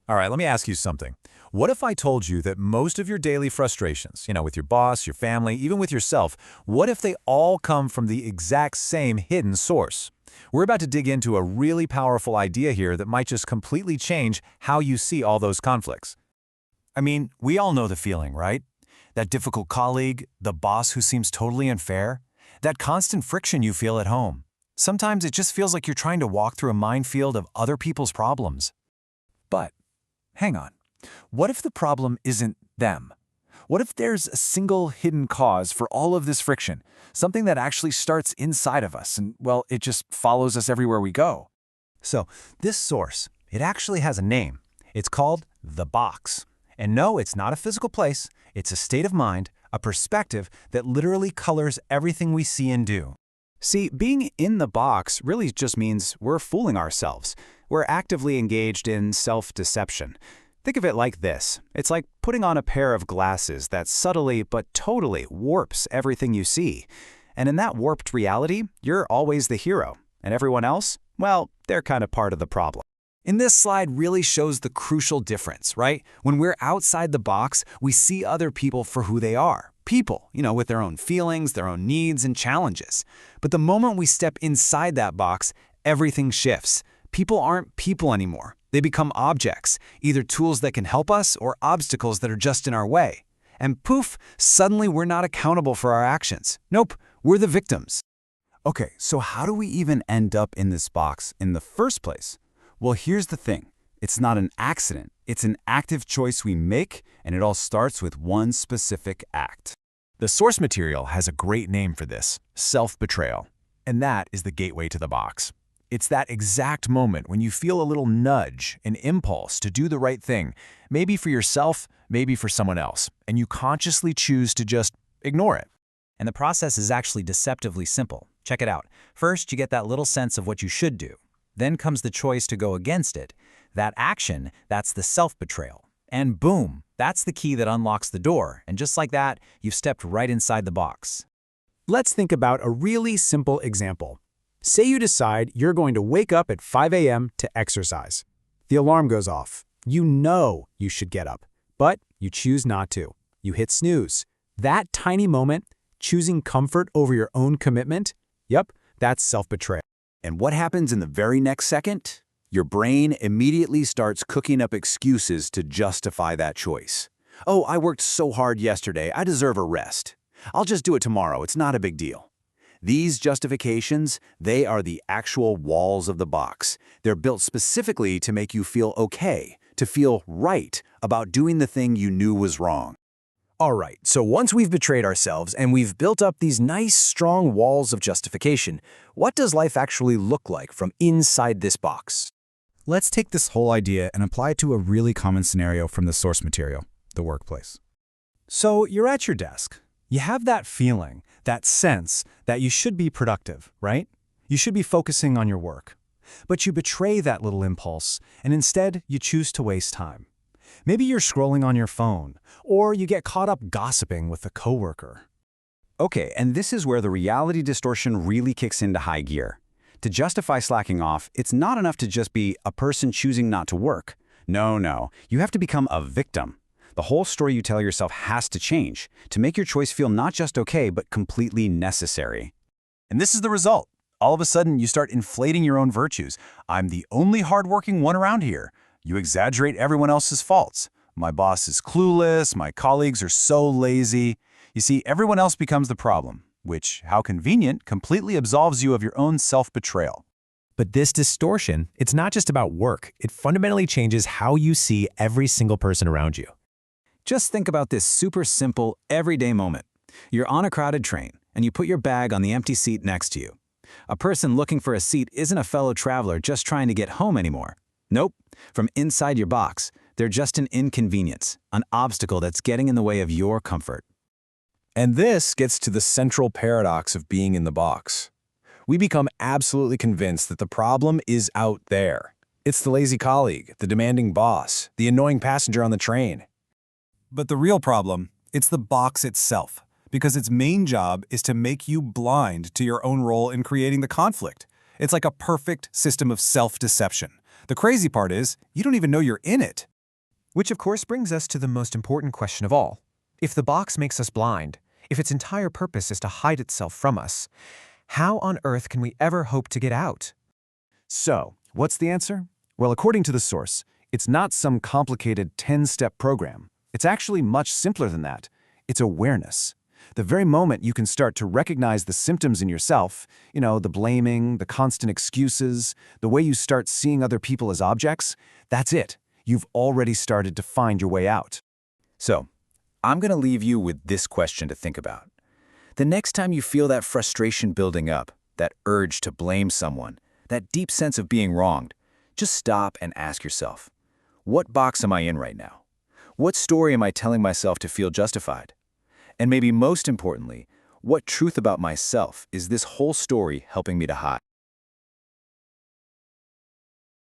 All right, let me ask you something. What if I told you that most of your daily frustrations, with your boss, your family, even with yourself, what if they all come from the exact same hidden source? We're about to dig into a really powerful idea here that might just completely change how you see all those conflicts. I mean, we all know the feeling, right? That difficult colleague, the boss who seems totally unfair, that constant friction you feel at home. Sometimes it just feels like you're trying to walk through a minefield of other people's problems. But, hang on. What if the problem isn't them? What if there's a single hidden cause for all of this friction? Something that actually starts inside of us and, well, it just follows us everywhere we go. So, this source, it actually has a name. It's called the box. And no, it's not a physical place. It's a state of mind, a perspective that literally colors everything we see and do. See, being in the box really just means we're fooling ourselves. We're actively engaged in self-deception. Think of it like this. It's like putting on a pair of glasses that subtly but totally warps everything you see. And in that warped reality, you're always the hero. And everyone else? Well, they're kind of part of the problem. In this slide really shows the crucial difference, right? When we're outside the box, we see other people for who they are. People, with their own feelings, their own needs and challenges. But the moment we step inside that box, everything shifts. People aren't people anymore. They become objects, either tools that can help us or obstacles that are just in our way. And poof, suddenly we're not accountable for our actions. Nope, we're the victims. Okay, so how do we even end up in this box in the first place? Well, here's the thing. It's not an accident. It's an active choice we make, and it all starts with one specific act. The source material has a great name for this, self-betrayal. And that is the gateway to the box. It's that exact moment when you feel a little nudge, an impulse to do the right thing, maybe for yourself, maybe for someone else, and you consciously choose to just ignore it. And the process is actually deceptively simple. Check it out. First, you get that little sense of what you should do. Then comes the choice to go against it. That action, that's the self-betrayal. And boom, that's the key that unlocks the door. And just like that, you've stepped right inside the box. Let's think about a really simple example. Say you decide you're going to wake up at 5 a.m. to exercise. The alarm goes off. You know you should get up, but you choose not to. You hit snooze. That tiny moment, choosing comfort over your own commitment, yep, that's self-betrayal. And what happens in the very next second? Your brain immediately starts cooking up excuses to justify that choice. Oh, I worked so hard yesterday, I deserve a rest. I'll just do it tomorrow, it's not a big deal. These justifications, they are the actual walls of the box. They're built specifically to make you feel okay, to feel right about doing the thing you knew was wrong. All right, so once we've betrayed ourselves and we've built up these nice, strong walls of justification, what does life actually look like from inside this box? Let's take this whole idea and apply it to a really common scenario from the source material, the workplace. So you're at your desk. You have that feeling, that sense that you should be productive, right? You should be focusing on your work. But you betray that little impulse, and instead you choose to waste time. Maybe you're scrolling on your phone, or you get caught up gossiping with a coworker. Okay, and this is where the reality distortion really kicks into high gear. To justify slacking off, it's not enough to just be a person choosing not to work. No, you have to become a victim. The whole story you tell yourself has to change to make your choice feel not just okay, but completely necessary. And this is the result. All of a sudden, you start inflating your own virtues. I'm the only hardworking one around here. You exaggerate everyone else's faults. My boss is clueless, my colleagues are so lazy. You see, everyone else becomes the problem, which, how convenient, completely absolves you of your own self-betrayal. But this distortion, it's not just about work. It fundamentally changes how you see every single person around you. Just think about this super simple, everyday moment. You're on a crowded train, and you put your bag on the empty seat next to you. A person looking for a seat isn't a fellow traveler just trying to get home anymore. Nope. From inside your box, they're just an inconvenience, an obstacle that's getting in the way of your comfort. And this gets to the central paradox of being in the box. We become absolutely convinced that the problem is out there. It's the lazy colleague, the demanding boss, the annoying passenger on the train. But the real problem, it's the box itself, because its main job is to make you blind to your own role in creating the conflict. It's like a perfect system of self-deception. The crazy part is, you don't even know you're in it. Which of course brings us to the most important question of all. If the box makes us blind, if its entire purpose is to hide itself from us, how on earth can we ever hope to get out? So, what's the answer? Well, according to the source, it's not some complicated 10-step program. It's actually much simpler than that. It's awareness. The very moment you can start to recognize the symptoms in yourself, the blaming, the constant excuses, the way you start seeing other people as objects, that's it. You've already started to find your way out. So, I'm going to leave you with this question to think about. The next time you feel that frustration building up, that urge to blame someone, that deep sense of being wronged, just stop and ask yourself, what box am I in right now? What story am I telling myself to feel justified? And maybe most importantly, what truth about myself is this whole story helping me to hide?